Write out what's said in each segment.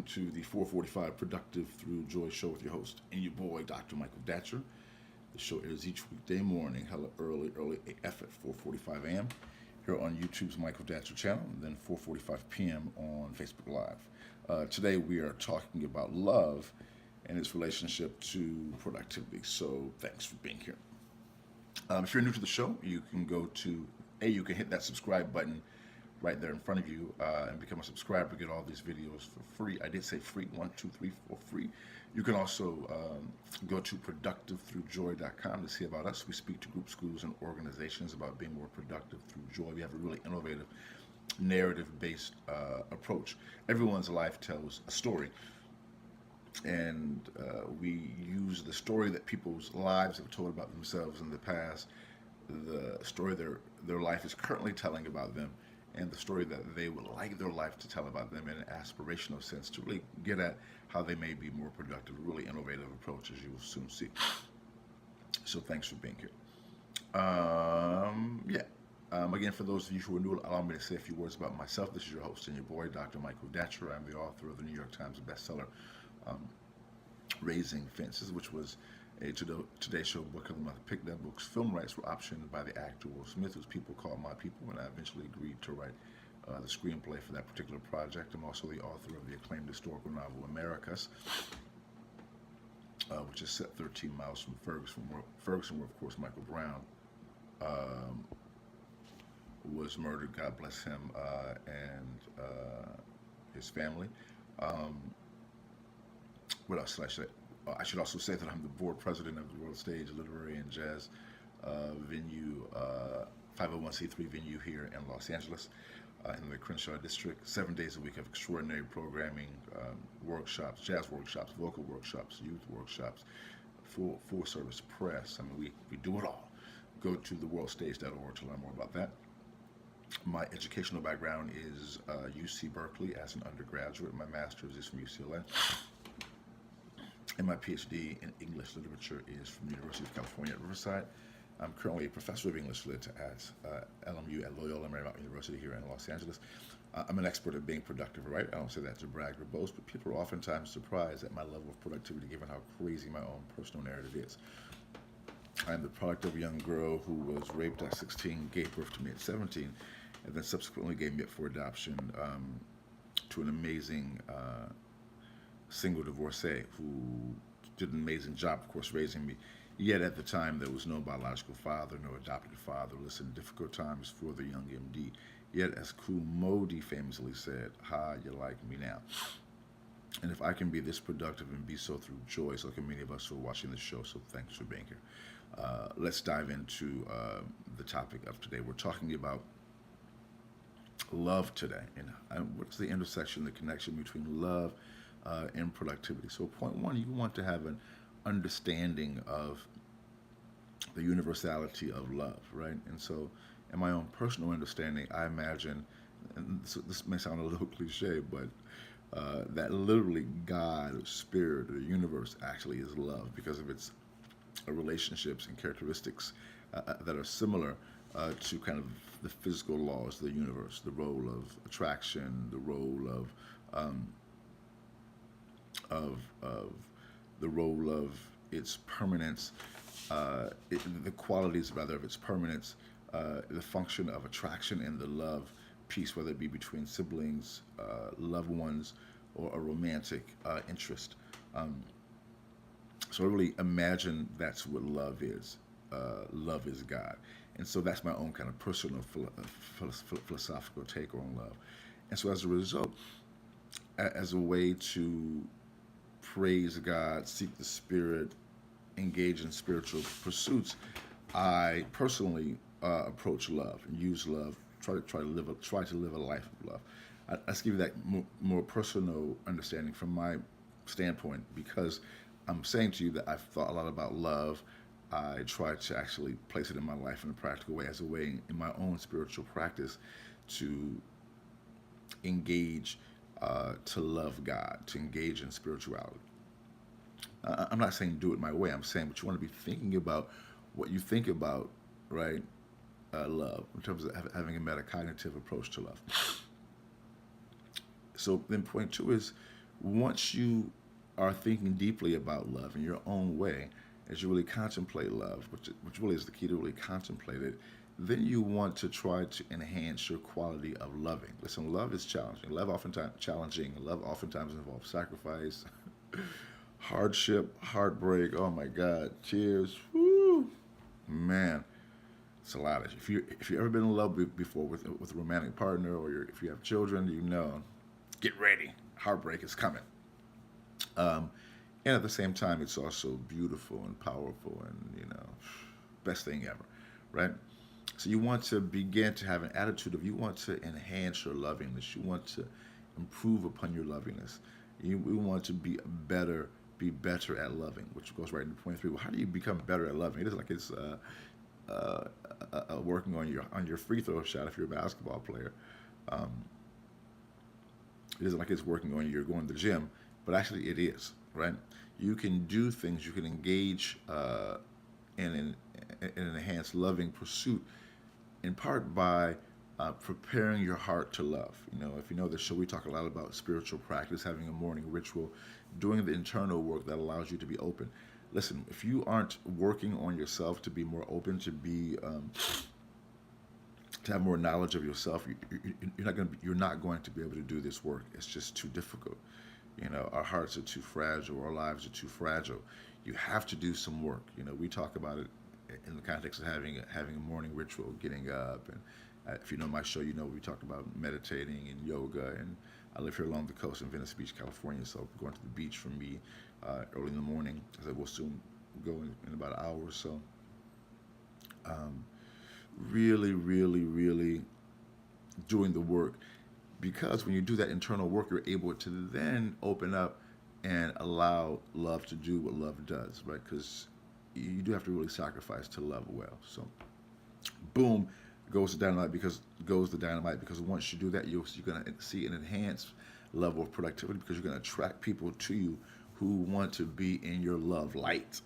welcome to the 445 Productive Through Joy show with your host and your boy, Dr. Michael Datcher. The show airs each weekday morning, hella early AF at 4:45 a.m. here on YouTube's Michael Datcher channel, and then 4:45 p.m. on Facebook Live. Today we are talking about love and its relationship to productivity. So thanks for being here. If you're new to the show, you can you can hit that subscribe button right there in front of you and become a subscriber. Get all these videos for free. I did say free, 1, 2, 3, 4, free. You can also go to productivethroughjoy.com to see about us. We speak to groups, schools, and organizations about being more productive through joy. We have a really innovative, narrative-based approach. Everyone's life tells a story, and we use the story that people's lives have told about themselves in the past, the story their life is currently telling about them, and the story that they would like their life to tell about them in an aspirational sense to really get at how they may be more productive. A really innovative approach, as you will soon see. So thanks for being here. Again, for those of you who are new, allow me to say a few words about myself. This is your host and your boy, Dr. Michael Datcher. I'm the author of the New York Times bestseller, Raising Fences, which was a Today Show Book of the Month pick. That book's film rights were optioned by the actor Will Smith, whose people call my people, and I eventually agreed to write the screenplay for that particular project. I'm also the author of the acclaimed historical novel Americas, which is set 13 miles from Ferguson, where, of course, Michael Brown was murdered. God bless him and his family. What else should I say? I should also say that I'm the board president of the World Stage Literary and Jazz venue, 501c3 venue here in Los Angeles, in the Crenshaw district. 7 days a week of extraordinary programming, workshops, jazz workshops, vocal workshops, youth workshops, full service press. I mean, we do it all. Go to theworldstage.org to learn more about that. My educational background is UC Berkeley as an undergraduate. My master's is from UCLA. And my PhD in English literature is from the University of California at Riverside. I'm currently a professor of English lit at LMU at Loyola Marymount University here in Los Angeles. I'm an expert at being productive, right? I don't say that to brag or boast, but people are oftentimes surprised at my level of productivity given how crazy my own personal narrative is. I'm the product of a young girl who was raped at 16, gave birth to me at 17, and then subsequently gave me up for adoption to an amazing single divorcee who did an amazing job, of course, raising me. Yet at the time, there was no biological father, no adopted father. Listen, difficult times for the young MD. Yet, as Kool Modi famously said, "Ha, you like me now." And if I can be this productive and be so through joy, so can many of us who are watching this show, so thanks for being here. Let's dive into the topic of today. We're talking about love today. And what's the intersection, the connection between love and productivity? So point one, you want to have an understanding of the universality of love, right? And so in my own personal understanding, I imagine, and this may sound a little cliche, but that literally God or spirit or the universe actually is love because of its relationships and characteristics that are similar to kind of the physical laws of the universe, the role of attraction, the role of its permanence, the qualities rather of its permanence, the function of attraction and the love piece, whether it be between siblings, loved ones, or a romantic interest. So I really imagine that's what love is. Love is God. And so that's my own kind of personal philosophical take on love. And so as a result, as a way to praise God, seek the Spirit, engage in spiritual pursuits, I personally approach love and use love. Try to live a life of love. Let's give you that more personal understanding from my standpoint, because I'm saying to you that I've thought a lot about love. I try to actually place it in my life in a practical way, as a way in my own spiritual practice to engage, to love God, to engage in spirituality. I'm not saying do it my way. I'm saying, but you want to be thinking about what you think about, right? Love, in terms of having a metacognitive approach to love. So then point two is Once you are thinking deeply about love in your own way, as you really contemplate love, which really is the key to really contemplate it, then you want to try to enhance your quality of loving. Listen, love is challenging. Love oftentimes challenging. Love oftentimes involves sacrifice, hardship, heartbreak. Oh my God, tears. Woo, man, it's a lot. If you ever been in love before with a romantic partner, or if you have children, you know, get ready. Heartbreak is coming. Um, and at the same time, it's also beautiful and powerful, and best thing ever, right? So you want to begin to have an attitude of, you want to enhance your lovingness. You want to improve upon your lovingness. We want to be better at loving, which goes right into point three. Well, how do you become better at loving? It isn't like it's uh, working on your free throw shot if you're a basketball player. Um, it isn't like it's working on you're going to the gym, but actually it is, right? You can do things. You can engage in an enhanced loving pursuit in part by preparing your heart to love. If you know the show, we talk a lot about spiritual practice, having a morning ritual, doing the internal work that allows you to be open. Listen, if you aren't working on yourself to be more open, to have more knowledge of yourself, you're not going to be able to do this work. It's just too difficult. Our hearts are too fragile. Our lives are too fragile. You have to do some work. We talk about it in the context of having a morning ritual, getting up, and if you know my show, we talk about meditating and yoga. And I live here along the coast in Venice Beach, California, so going to the beach for me early in the morning, as I will soon go in about an hour or so. Um, Really, really, really doing the work, because when you do that internal work, you're able to then open up and allow love to do what love does, right? Because you do have to really sacrifice to love well. So, boom, goes the dynamite because once you do that, you're going to see an enhanced level of productivity, because you're going to attract people to you who want to be in your love light.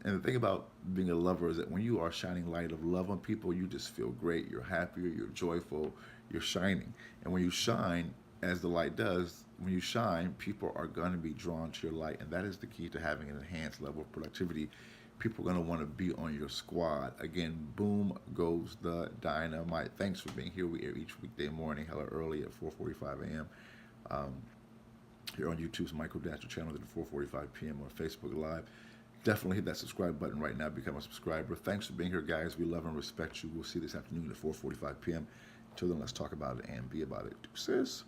And the thing about being a lover is that when you are shining light of love on people, you just feel great. You're happier, you're joyful, you're shining. And when you shine, as the light does, when you shine, people are going to be drawn to your light. And that is the key to having an enhanced level of productivity. People are going to want to be on your squad. Again, boom goes the dynamite. Thanks for being here. We air each weekday morning, hella early at 4:45 a.m. Um, here on YouTube's Michael Datcher channel at 4:45 p.m. on Facebook Live. Definitely hit that subscribe button right now. Become a subscriber. Thanks for being here, guys. We love and respect you. We'll see you this afternoon at 4:45 p.m. Until then, let's talk about it and be about it. Deuces.